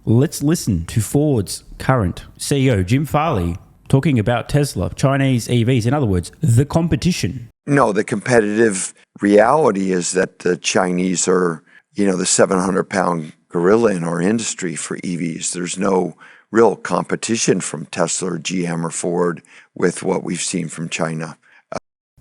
Let's listen to Ford's current CEO, Jim Farley, talking about Tesla, Chinese EVs, in other words, the competition. No, the competitive reality is that the Chinese are, the 700-pound gorilla in our industry for EVs. There's no real competition from Tesla or GM or Ford with what we've seen from China.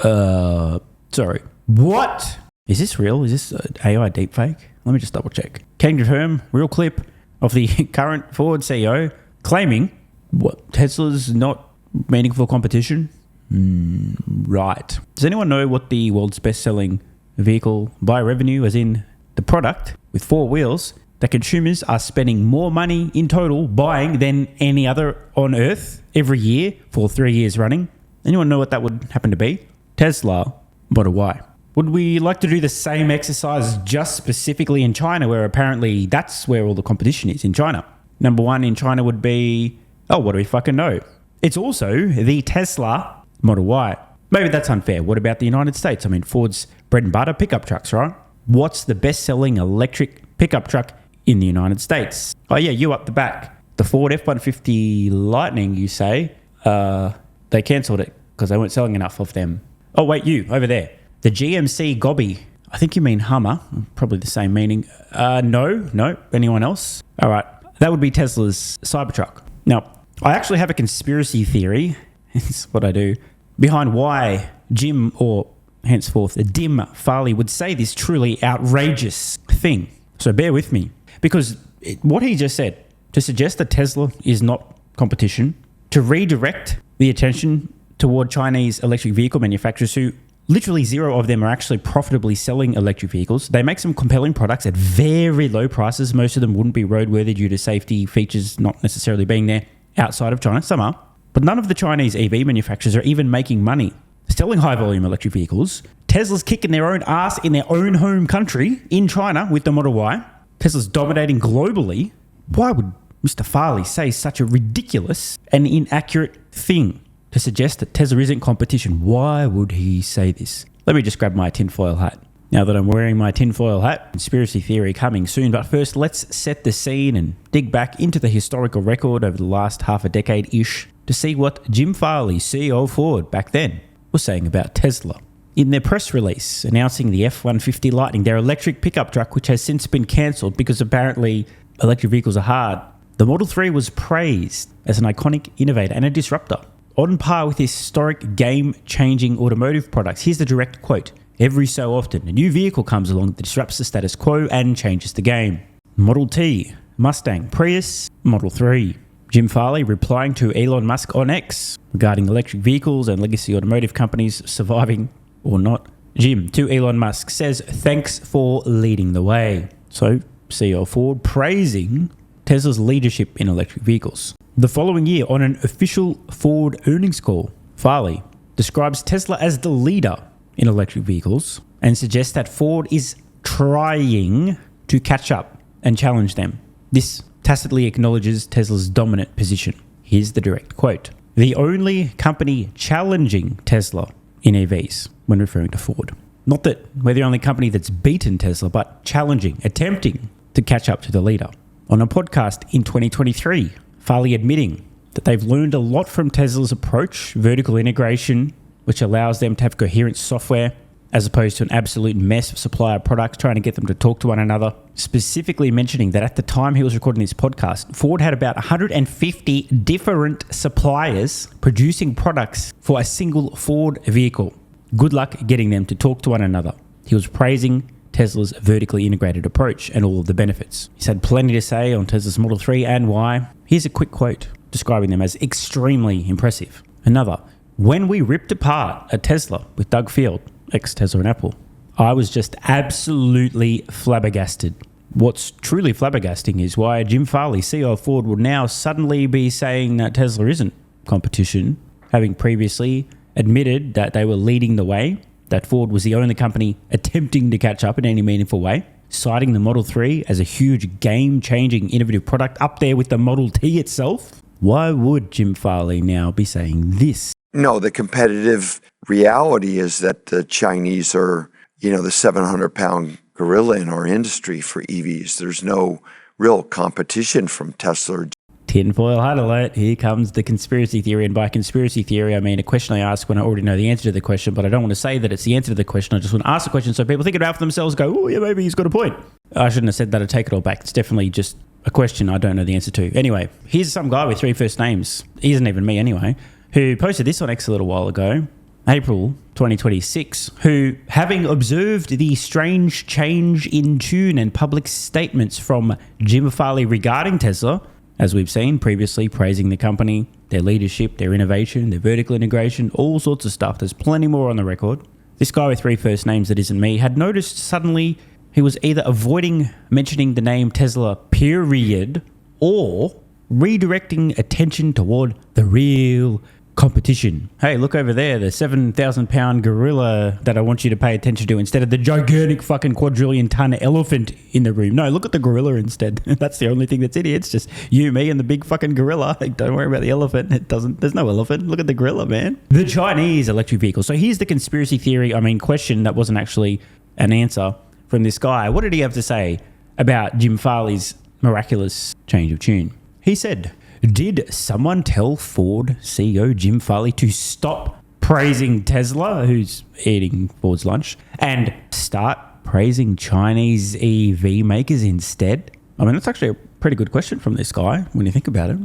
Sorry. What? Is this real? Is this an AI deepfake? Let me just double check. Can you confirm, real clip of the current Ford CEO claiming what Tesla's not meaningful competition? Right. Does anyone know what the world's best-selling vehicle by revenue, as in the product with 4 wheels, that consumers are spending more money in total buying than any other on Earth every year for 3 years running? Anyone know what that would happen to be? Tesla Model Y. Would we like to do the same exercise just specifically in China, where apparently that's where all the competition is, in China? Number 1 in China would be, what do we fucking know? It's also the Tesla Model Y. Maybe that's unfair. What about the United States? I mean, Ford's bread and butter pickup trucks, right? What's the best-selling electric pickup truck in the United States? Oh yeah, you up the back. The Ford F-150 Lightning, you say? They cancelled it because they weren't selling enough of them. Oh wait, you, over there. The GMC Gobby. I think you mean Hummer. Probably the same meaning. No. Anyone else? All right. That would be Tesla's Cybertruck. Now, I actually have a conspiracy theory. It's what I do. Behind why Jim, or henceforth Dim Farley, would say this truly outrageous thing. So bear with me. Because what he just said, to suggest that Tesla is not competition, to redirect the attention toward Chinese electric vehicle manufacturers who literally 0 of them are actually profitably selling electric vehicles. They make some compelling products at very low prices. Most of them wouldn't be roadworthy due to safety features not necessarily being there outside of China. Some are. But none of the Chinese EV manufacturers are even making money selling high-volume electric vehicles. Tesla's kicking their own ass in their own home country, in China, with the Model Y. Tesla's dominating globally. Why would Mr. Farley say such a ridiculous and inaccurate thing to suggest that Tesla isn't competition? Why would he say this? Let me just grab my tinfoil hat. Now that I'm wearing my tinfoil hat, conspiracy theory coming soon. But first, let's set the scene and dig back into the historical record over the last half a decade-ish to see what Jim Farley, CEO of Ford, back then was saying about Tesla. In their press release announcing the F-150 Lightning, their electric pickup truck, which has since been cancelled because apparently electric vehicles are hard, the Model 3 was praised as an iconic innovator and a disruptor, on par with historic game-changing automotive products. Here's the direct quote. Every so often, a new vehicle comes along that disrupts the status quo and changes the game. Model T, Mustang, Prius, Model 3. Jim Farley replying to Elon Musk on X regarding electric vehicles and legacy automotive companies surviving or not. Jim, to Elon Musk, says, thanks for leading the way. So, CEO Ford praising Tesla's leadership in electric vehicles. The following year, on an official Ford earnings call, Farley describes Tesla as the leader in electric vehicles and suggests that Ford is trying to catch up and challenge them. This tacitly acknowledges Tesla's dominant position. Here's the direct quote. The only company challenging Tesla in EVs, when referring to Ford. Not that we're the only company that's beaten Tesla, but challenging, attempting to catch up to the leader. On a podcast in 2023, Farley admitting that they've learned a lot from Tesla's approach, vertical integration, which allows them to have coherent software as opposed to an absolute mess of supplier products trying to get them to talk to one another. Specifically mentioning that at the time he was recording this podcast, Ford had about 150 different suppliers producing products for a single Ford vehicle. Good luck getting them to talk to one another. He was praising Tesla's vertically integrated approach and all of the benefits. He's had plenty to say on Tesla's Model 3 and why. Here's a quick quote describing them as extremely impressive. Another, when we ripped apart a Tesla with Doug Field, ex-Tesla and Apple, I was just absolutely flabbergasted. What's truly flabbergasting is why Jim Farley, CEO of Ford, would now suddenly be saying that Tesla isn't competition, having previously admitted that they were leading the way, that Ford was the only company attempting to catch up in any meaningful way, citing the Model 3 as a huge game-changing innovative product up there with the Model T itself. Why would Jim Farley now be saying this? No, the competitive reality is that the Chinese are, the 700-pound gorilla in our industry for EVs. There's no real competition from Tesla. Tinfoil hat alert. Here comes the conspiracy theory. And by conspiracy theory, I mean a question I ask when I already know the answer to the question, but I don't want to say that it's the answer to the question. I just want to ask the question so people think it out for themselves, go, oh, yeah, maybe he's got a point. I shouldn't have said that. I take it all back. It's definitely just a question I don't know the answer to. Anyway, here's some guy with 3 first names. He isn't even me anyway, who posted this on X a little while ago, April 2026, who, having observed the strange change in tune and public statements from Jim Farley regarding Tesla, as we've seen previously, praising the company, their leadership, their innovation, their vertical integration, all sorts of stuff. There's plenty more on the record. This guy with 3 first names that isn't me had noticed suddenly he was either avoiding mentioning the name Tesla, period, or redirecting attention toward the real competition. Hey, look over there, the 7,000 pound gorilla that I want you to pay attention to instead of the gigantic fucking quadrillion ton elephant in the room. No, look at the gorilla instead. That's the only thing that's in here. It's just you, me, and the big fucking gorilla. Like, don't worry about the elephant. There's no elephant. Look at the gorilla, man. The Chinese electric vehicle. So here's the conspiracy theory, question that wasn't actually an answer from this guy. What did he have to say about Jim Farley's miraculous change of tune? He said, did someone tell Ford CEO Jim Farley to stop praising Tesla, who's eating Ford's lunch, and start praising Chinese EV makers instead? I mean, that's actually a pretty good question from this guy when you think about it.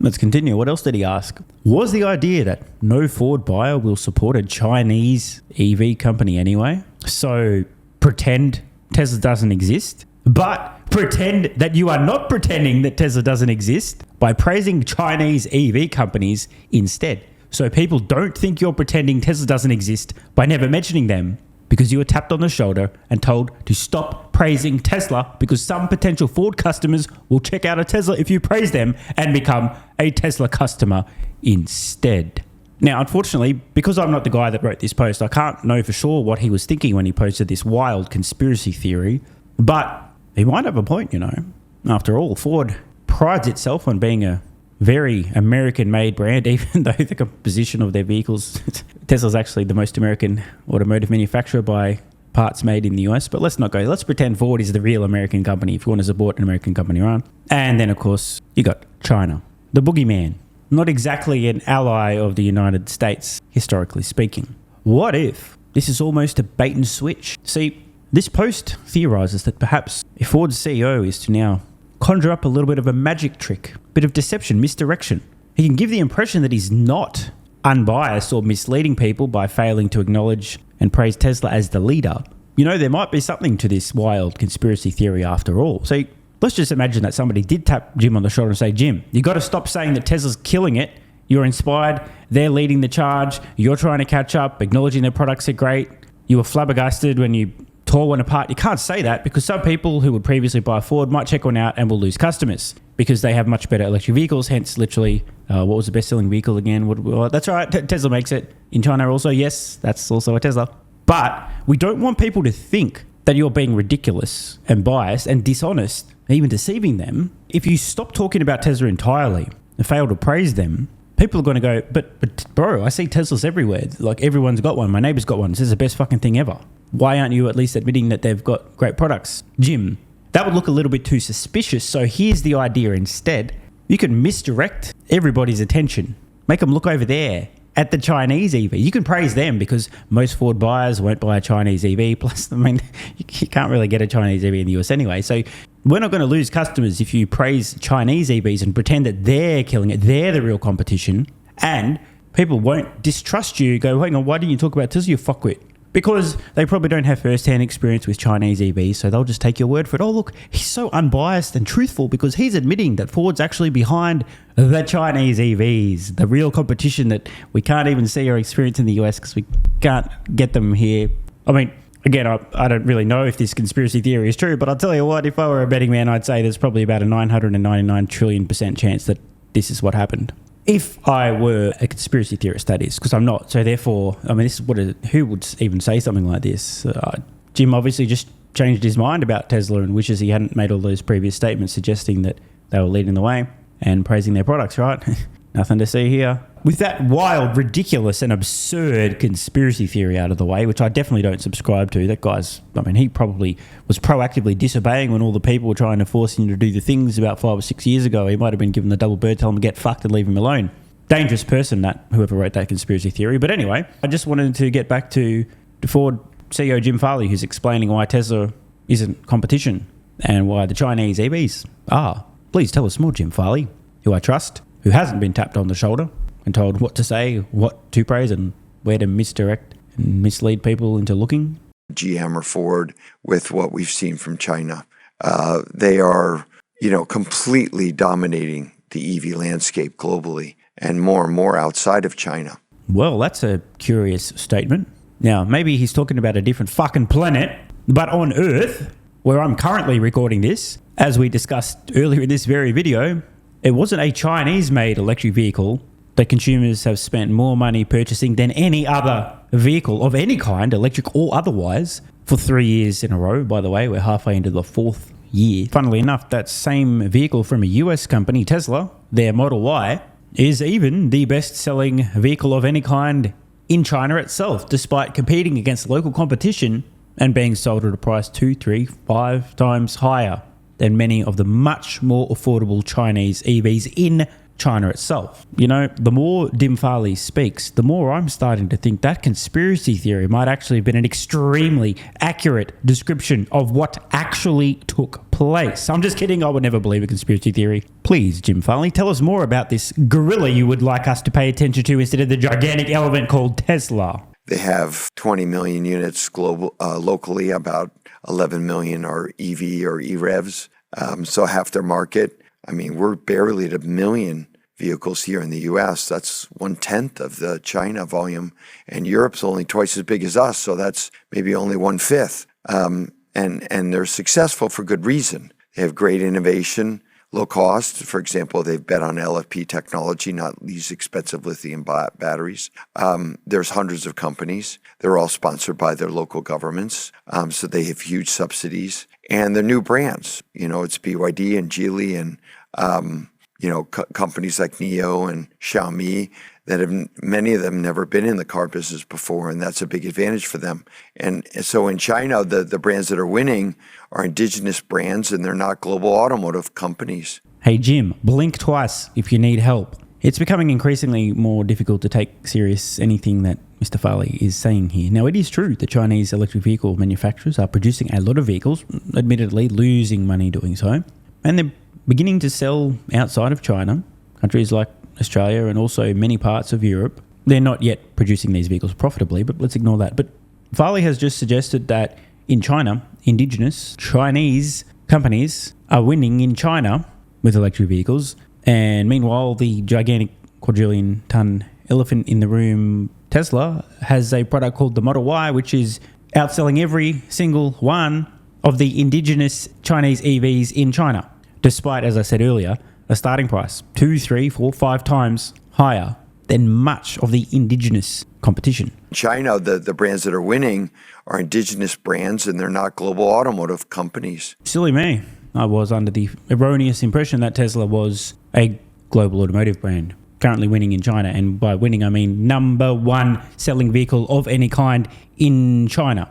Let's continue. What else did he ask? Was the idea that no Ford buyer will support a Chinese EV company anyway? So pretend Tesla doesn't exist, but pretend that you are not pretending that Tesla doesn't exist by praising Chinese EV companies instead. So people don't think you're pretending Tesla doesn't exist by never mentioning them, because you were tapped on the shoulder and told to stop praising Tesla because some potential Ford customers will check out a Tesla if you praise them and become a Tesla customer instead. Now, unfortunately, because I'm not the guy that wrote this post, I can't know for sure what he was thinking when he posted this wild conspiracy theory, but he might have a point, you know. After all, Ford prides itself on being a very American-made brand, even though the composition of their vehicles, Tesla's actually the most American automotive manufacturer by parts made in the US. But let's not go. Let's pretend Ford is the real American company if you want to support an American company, right? And then, of course, you got China, the boogeyman. Not exactly an ally of the United States, historically speaking. What if this is almost a bait and switch? See, this post theorizes that perhaps if Ford's CEO is to now conjure up a little bit of a magic trick, bit of deception, misdirection, he can give the impression that he's not unbiased or misleading people by failing to acknowledge and praise Tesla as the leader. You know, there might be something to this wild conspiracy theory after all. So let's just imagine that somebody did tap Jim on the shoulder and say, Jim, you got to stop saying that Tesla's killing it. You're inspired. They're leading the charge. You're trying to catch up, acknowledging their products are great. You were flabbergasted when you tore one apart. You can't say that because some people who would previously buy Ford might check one out and will lose customers because they have much better electric vehicles. Hence, literally, what was the best-selling vehicle again? That's right. Tesla makes it in China also. Yes, that's also a Tesla. But we don't want people to think that you're being ridiculous and biased and dishonest, even deceiving them. If you stop talking about Tesla entirely and fail to praise them, people are going to go, but bro, I see Teslas everywhere. Like, everyone's got one. My neighbor's got one. This is the best fucking thing ever. Why aren't you at least admitting that they've got great products? Jim, that would look a little bit too suspicious. So here's the idea instead. You can misdirect everybody's attention. Make them look over there at the Chinese EV. You can praise them because most Ford buyers won't buy a Chinese EV. Plus, I mean, you can't really get a Chinese EV in the US anyway. So we're not going to lose customers if you praise Chinese EVs and pretend that they're killing it. They're the real competition. And people won't distrust you. Go, hang on, why didn't you talk about Tesla, you fuckwit? Because they probably don't have first-hand experience with Chinese EVs, so they'll just take your word for it. Oh, look, he's so unbiased and truthful because he's admitting that Ford's actually behind the Chinese EVs, the real competition that we can't even see or experience in the US because we can't get them here. I mean, again, I don't really know if this conspiracy theory is true, but I'll tell you what, if I were a betting man, I'd say there's probably about a 999 trillion% chance that this is what happened. If I were a conspiracy theorist, that is, because I'm not. So therefore, I mean, this is who would even say something like this? Jim obviously just changed his mind about Tesla and wishes he hadn't made all those previous statements suggesting that they were leading the way and praising their products, right? Nothing to see here. with that wild, ridiculous and absurd conspiracy theory out of the way, which I definitely don't subscribe to, that guy's, I mean, he probably was proactively disobeying when all the people were trying to force him to do the things about 5 or 6 years ago. He might have been given the double bird, tell him to get fucked and leave him alone. Dangerous person, that whoever wrote that conspiracy theory. But anyway, I just wanted to get back to Ford CEO Jim Farley, who's explaining why Tesla isn't competition and why the Chinese EVs are. Please tell us more, Jim Farley, who I trust, who hasn't been tapped on the shoulder and told what to say, what to praise, and where to misdirect and mislead people into looking. GM or Ford, with what we've seen from China, they are, completely dominating the EV landscape globally and more outside of China. Well, that's a curious statement. Now, maybe he's talking about a different fucking planet, but on Earth, where I'm currently recording this, as we discussed earlier in this very video, it wasn't a Chinese-made electric vehicle that consumers have spent more money purchasing than any other vehicle of any kind, electric or otherwise, for 3 years in a row. By the way, we're halfway into the 4th year. Funnily enough, that same vehicle from a US company, Tesla, their Model Y, is even the best-selling vehicle of any kind in China itself, despite competing against local competition and being sold at a price 2, 3, 5 times higher than many of the much more affordable Chinese EVs in China itself. The more Jim Farley speaks, the more I'm starting to think that conspiracy theory might actually have been an extremely accurate description of what actually took place. I'm just kidding. I would never believe a conspiracy theory. Please, Jim Farley, tell us more about this gorilla you would like us to pay attention to instead of the gigantic elephant called Tesla. They have 20 million units locally, about 11 million are EV or EREVs, so half their market. I mean, we're barely at 1 million vehicles here in the U.S. That's 1/10 of the China volume, and Europe's only twice as big as us, so that's maybe only 1/5. And they're successful for good reason. They have great innovation, low cost. For example, they've bet on LFP technology, not these expensive lithium batteries. There's hundreds of companies. They're all sponsored by their local governments, so they have huge subsidies. And they're new brands. It's BYD and Geely and, companies like NIO and Xiaomi that have, many of them never been in the car business before, and that's a big advantage for them. And so in China, the brands that are winning are indigenous brands, and they're not global automotive companies. Hey, Jim, blink twice if you need help. It's becoming increasingly more difficult to take serious anything that Mr. Farley is saying here. Now, it is true that Chinese electric vehicle manufacturers are producing a lot of vehicles, admittedly losing money doing so, and they're beginning to sell outside of China, countries like Australia and also many parts of Europe. They're not yet producing these vehicles profitably, but let's ignore that. But Farley has just suggested that in China, indigenous Chinese companies are winning in China with electric vehicles. And meanwhile, the gigantic quadrillion-ton elephant in the room, Tesla, has a product called the Model Y, which is outselling every single one of the indigenous Chinese EVs in China, despite, as I said earlier, a starting price 2, 3, 4, 5 times higher than much of the indigenous competition. China, the brands that are winning are indigenous brands, and they're not global automotive companies. Silly me. I was under the erroneous impression that Tesla was a global automotive brand, currently winning in China. And by winning, I mean number one selling vehicle of any kind in China.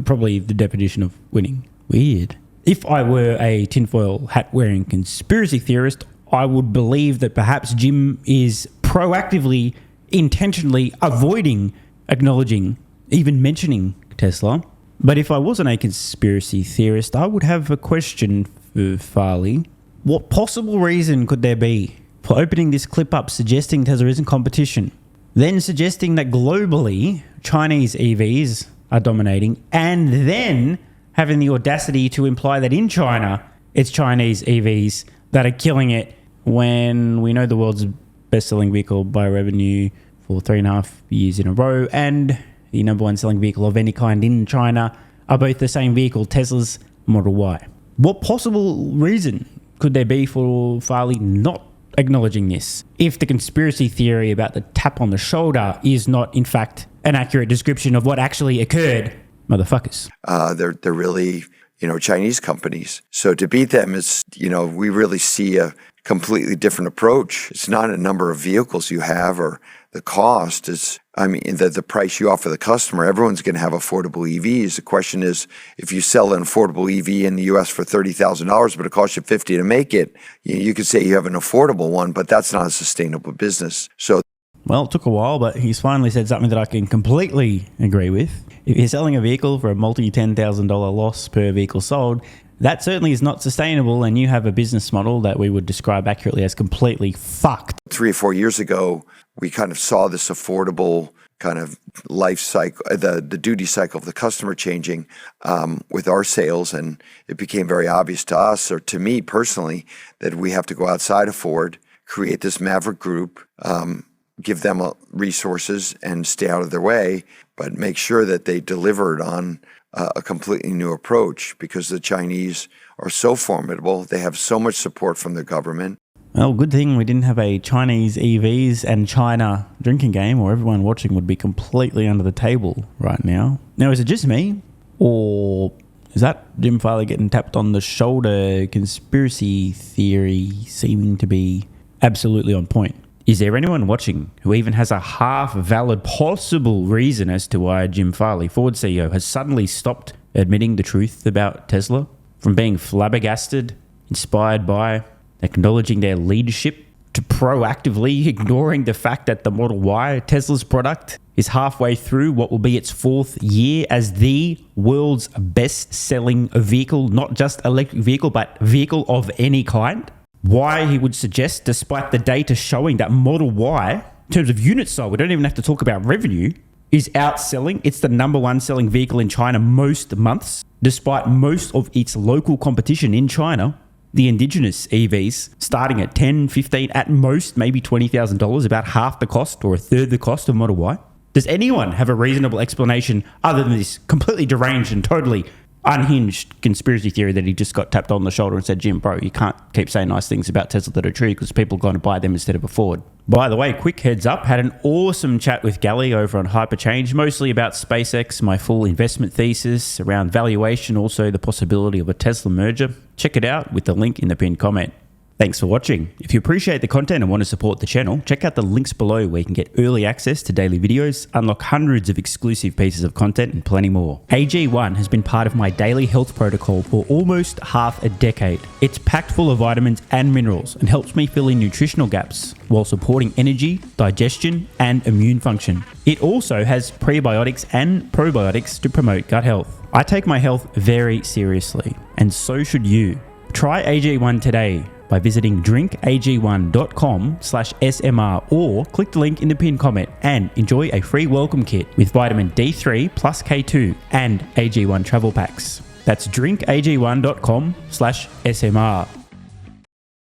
Probably the definition of winning. Weird. If I were a tinfoil hat-wearing conspiracy theorist, I would believe that perhaps Jim is proactively, intentionally avoiding acknowledging, even mentioning Tesla. But if I wasn't a conspiracy theorist, I would have a question for Farley. What possible reason could there be for opening this clip up suggesting Tesla isn't competition, then suggesting that globally Chinese EVs are dominating, and then having the audacity to imply that in China it's Chinese EVs that are killing it, when we know the world's best-selling vehicle by revenue for 3.5 years in a row and the number one selling vehicle of any kind in China are both the same vehicle, Tesla's Model Y. What possible reason could there be for Farley not acknowledging this, if the conspiracy theory about the tap on the shoulder is not, in fact, an accurate description of what actually occurred? Motherfuckers. They're really, Chinese companies. So to beat them is, we really see a completely different approach. It's not a number of vehicles you have or the cost. It's, the price you offer the customer. Everyone's going to have affordable EVs. The question is, if you sell an affordable EV in the U.S. for $30,000, but it costs you $50,000 to make it, you could say you have an affordable one, but that's not a sustainable business. So, well, it took a while, but he's finally said something that I can completely agree with. If you're selling a vehicle for a multi-$10,000 loss per vehicle sold, that certainly is not sustainable, and you have a business model that we would describe accurately as completely fucked. 3 or 4 years ago, we kind of saw this affordable kind of life cycle, the duty cycle of the customer changing with our sales, and it became very obvious to us, or to me personally, that we have to go outside of Ford, create this Maverick group, give them resources and stay out of their way, but make sure that they delivered on a completely new approach, because the Chinese are so formidable. They have so much support from the government. Well, good thing we didn't have a Chinese EVs and China drinking game, or everyone watching would be completely under the table right now. Now, is it just me, or is that Jim Farley getting tapped on the shoulder conspiracy theory seeming to be absolutely on point? Is there anyone watching who even has a half-valid possible reason as to why Jim Farley, Ford CEO, has suddenly stopped admitting the truth about Tesla? From being flabbergasted, inspired by, acknowledging their leadership, to proactively ignoring the fact that the Model Y, Tesla's product, is halfway through what will be its 4th year as the world's best-selling vehicle, not just electric vehicle, but vehicle of any kind? Why he would suggest, despite the data showing that Model Y, in terms of units sold, we don't even have to talk about revenue, is outselling. It's the number 1 selling vehicle in China most months, despite most of its local competition in China, the indigenous EVs, starting at $10,000, $15,000, at most maybe $20,000, about half the cost or a third the cost of Model Y. Does anyone have a reasonable explanation other than this completely deranged and totally unhinged conspiracy theory that he just got tapped on the shoulder and said, Jim, bro, you can't keep saying nice things about Tesla that are true because people are going to buy them instead of a Ford? By the way, quick heads up, had an awesome chat with Gally over on Hyperchange, mostly about SpaceX, my full investment thesis around valuation, also the possibility of a Tesla merger. Check it out with the link in the pinned comment. Thanks for watching. If you appreciate the content and want to support the channel, check out the links below where you can get early access to daily videos, unlock hundreds of exclusive pieces of content, and plenty more. AG1 has been part of my daily health protocol for almost half a decade. It's packed full of vitamins and minerals and helps me fill in nutritional gaps while supporting energy, digestion, and immune function. It also has prebiotics and probiotics to promote gut health. I take my health very seriously, and so should you. Try AG1 today by visiting drinkag1.com/SMR or click the link in the pinned comment and enjoy a free welcome kit with vitamin D3 plus K2 and AG1 travel packs. That's drinkag1.com/SMR.